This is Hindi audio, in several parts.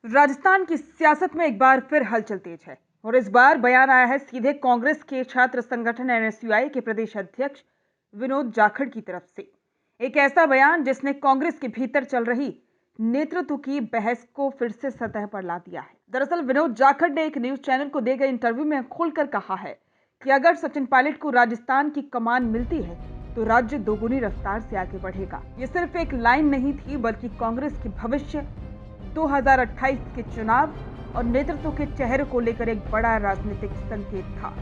राजस्थान की सियासत में एक बार फिर हलचल तेज है और इस बार बयान आया है सीधे कांग्रेस के छात्र संगठन एनएसयूआई के प्रदेश अध्यक्ष विनोद जाखड़ की तरफ से। एक ऐसा बयान जिसने कांग्रेस के भीतर चल रही नेतृत्व की बहस को फिर से सतह पर ला दिया है। दरअसल विनोद जाखड़ ने एक न्यूज चैनल को दिए गए इंटरव्यू में खुलकर कहा है कि अगर सचिन पायलट को राजस्थान की कमान मिलती है तो राज्य दोगुनी रफ्तार से आगे बढ़ेगा। ये सिर्फ एक लाइन नहीं थी बल्कि कांग्रेस के भविष्य 2028 के चुनाव और नेतृत्व के चेहरे को लेकर एक बड़ा राजनीतिक संकेत था।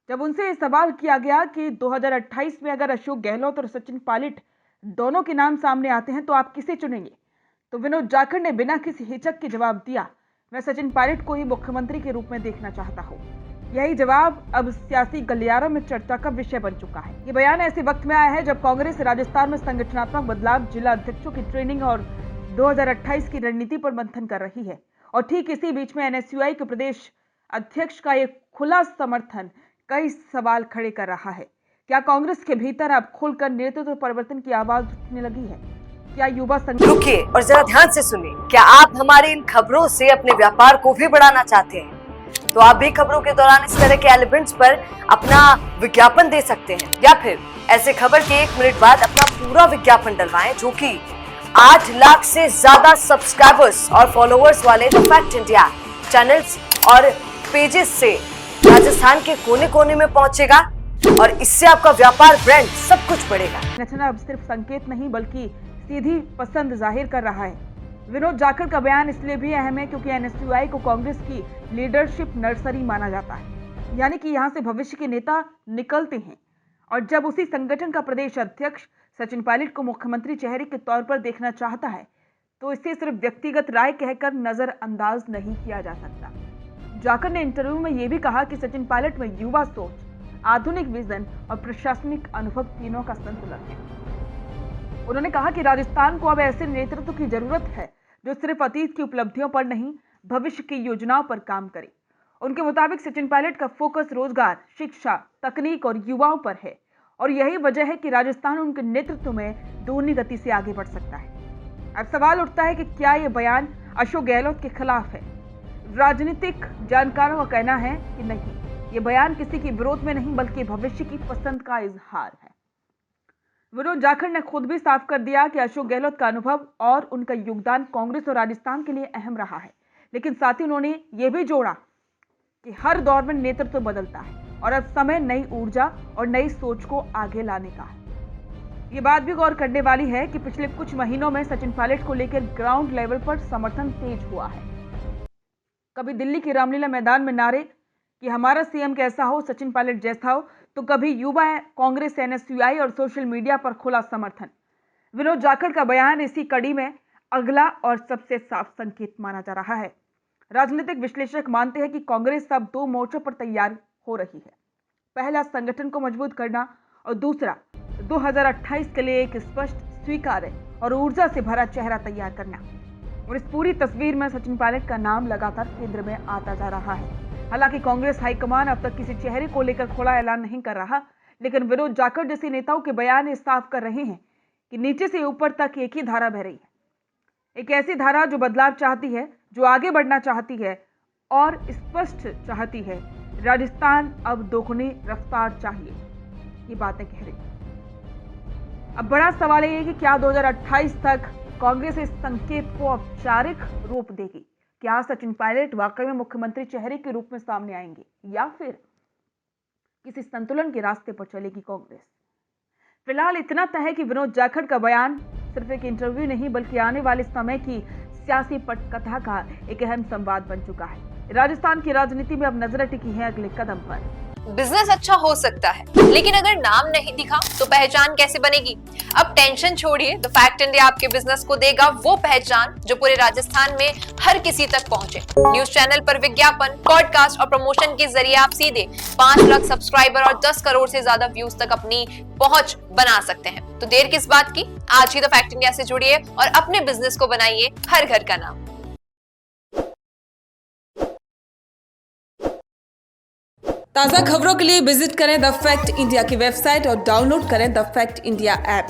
जब उनसे यह सवाल किया गया कि 2028 में अगर अशोक गहलोत और सचिन पायलट दोनों के नाम सामने आते हैं तो आप किसे चुनेंगे, तो विनोद जाखड़ ने बिना किसी हिचक के जवाब दिया, मैं सचिन पायलट को ही मुख्यमंत्री के रूप में देखना चाहता हूँ। यही जवाब अब सियासी गलियारों में चर्चा का विषय बन चुका है। ये बयान ऐसे वक्त में आया है जब कांग्रेस राजस्थान में संगठनात्मक बदलाव, जिला अध्यक्षों की ट्रेनिंग और 2028 की रणनीति पर मंथन कर रही है। और ठीक इसी बीच में एनएसयूआई के प्रदेश अध्यक्ष का एक खुला समर्थन कई सवाल खड़े कर रहा है। क्या कांग्रेस के भीतर अब खुलकर नेतृत्व परिवर्तन की आवाज उठने लगी है? क्या युवा रुकिए और जरा ध्यान से सुनिए। क्या आप हमारे इन खबरों से अपने व्यापार को भी बढ़ाना चाहते हैं? तो आप भी खबरों के दौरान इस तरह के एलिमेंट्स पर अपना विज्ञापन दे सकते हैं, या फिर ऐसे खबर के 1 मिनट बाद अपना पूरा विज्ञापन डलवाएं, जो कि 8 लाख से ज्यादा सब्सक्राइबर्स और फॉलोअर्स वाले द फैक्ट इंडिया चैनल्स और पेजेस से राजस्थान के कोने कोने में पहुंचेगा और इससे आपका व्यापार, ब्रांड सब कुछ बढ़ेगा। संगठन अब सिर्फ संकेत नहीं बल्कि सीधी पसंद जाहिर कर रहा है। विनोद जाखड़ का बयान इसलिए भी अहम है क्योंकि एनएसयूआई को कांग्रेस की लीडरशिप नर्सरी माना जाता है, यानी कि यहां से भविष्य के नेता निकलते हैं। और जब उसी संगठन का प्रदेश अध्यक्ष सचिन पायलट को मुख्यमंत्री चेहरे के तौर पर देखना चाहता है तो इसे सिर्फ व्यक्तिगत राय कहकर नजरअंदाज नहीं किया जा सकता। जाखड़ ने इंटरव्यू में यह भी कहा कि सचिन पायलट में युवा सोच, आधुनिक विजन और प्रशासनिक अनुभव तीनों का संतुलन है। उन्होंने कहा कि राजस्थान को अब ऐसे नेतृत्व की जरूरत है जो सिर्फ अतीत की उपलब्धियों पर नहीं, भविष्य की योजनाओं पर काम करे। उनके मुताबिक सचिन पायलट का फोकस रोजगार, शिक्षा, तकनीक और युवाओं पर है और यही वजह है कि राजस्थान उनके नेतृत्व में दोगुनी गति से आगे बढ़ सकता है। अब सवाल उठता है कि क्या यह बयान अशोक गहलोत के खिलाफ है? राजनीतिक जानकारों का कहना है कि नहीं, ये बयान किसी के विरोध में नहीं बल्कि भविष्य की पसंद का इजहार है। विनोद जाखड़ ने खुद भी साफ कर दिया कि अशोक गहलोत का अनुभव और उनका योगदान कांग्रेस और राजस्थान के लिए अहम रहा है, लेकिन साथ ही उन्होंने ये भी जोड़ा कि हर दौर में नेतृत्व बदलता है और अब समय नई ऊर्जा और नई सोच को आगे लाने का है। ये बात भी गौर करने वाली है कि पिछले कुछ महीनों में सचिन पायलट को लेकर ग्राउंड लेवल पर समर्थन तेज हुआ है। कभी दिल्ली के रामलीला मैदान में नारे कि हमारा सीएम कैसा हो, सचिन पायलट जैसा हो, तो कभी युवा कांग्रेस, एनएसयूआई और सोशल मीडिया पर खुला समर्थन। विनोद जाखड़ का बयान इसी कड़ी में अगला और सबसे साफ संकेत माना जा रहा है। राजनीतिक विश्लेषक मानते हैं कि कांग्रेस अब 2 मोर्चों पर तैयार हो रही है। पहला, संगठन को मजबूत करना और दूसरा 2028 के लिए एक स्पष्ट, स्वीकार्य और ऊर्जा से भरा चेहरा तैयार करना। और इस पूरी तस्वीर में सचिन पायलट का नाम लगातार केंद्र में आता जा रहा है। हालांकि कांग्रेस हाईकमान अब तक किसी चेहरे को लेकर खुला ऐलान नहीं कर रहा, लेकिन विनोद जाखड़ जैसे नेताओं के बयान ये साफ कर रहे हैं कि नीचे से ऊपर तक एक ही धारा बह रही है, एक ऐसी धारा जो बदलाव चाहती है, जो आगे बढ़ना चाहती है और स्पष्ट चाहती है राजस्थान अब दोगुनी रफ्तार चाहिए। ये बातें कह रही। अब बड़ा सवाल ये है कि क्या 2028 तक कांग्रेस इस संकेत को औपचारिक रूप देगी? क्या सचिन पायलट वाकई में मुख्यमंत्री चेहरे के रूप में सामने आएंगे या फिर किसी संतुलन के रास्ते पर चलेगी कांग्रेस? फिलहाल इतना तय है कि विनोद जाखड़ का बयान सिर्फ एक इंटरव्यू नहीं बल्कि आने वाले समय की सियासी पटकथा का एक अहम संवाद बन चुका है। राजस्थान की राजनीति में अब नजरें टिकी हैं अगले कदम पर। बिजनेस अच्छा हो सकता है, लेकिन अगर नाम नहीं दिखा तो पहचान कैसे बनेगी? अब टेंशन छोड़िए, द फैक्ट इंडिया आपके बिजनेस को देगा वो पहचान जो पूरे राजस्थान में हर किसी तक पहुंचे। न्यूज चैनल पर विज्ञापन, पॉडकास्ट और प्रमोशन के जरिए आप सीधे 5 लाख सब्सक्राइबर और 10 करोड़ से ज्यादा व्यूज तक अपनी पहुंच बना सकते हैं। तो देर किस बात की, आज ही द फैक्ट इंडिया से जुड़िए और अपने बिजनेस को बनाइए हर घर का नाम। ताज़ा खबरों के लिए विजिट करें द फैक्ट इंडिया की वेबसाइट और डाउनलोड करें द फैक्ट इंडिया ऐप।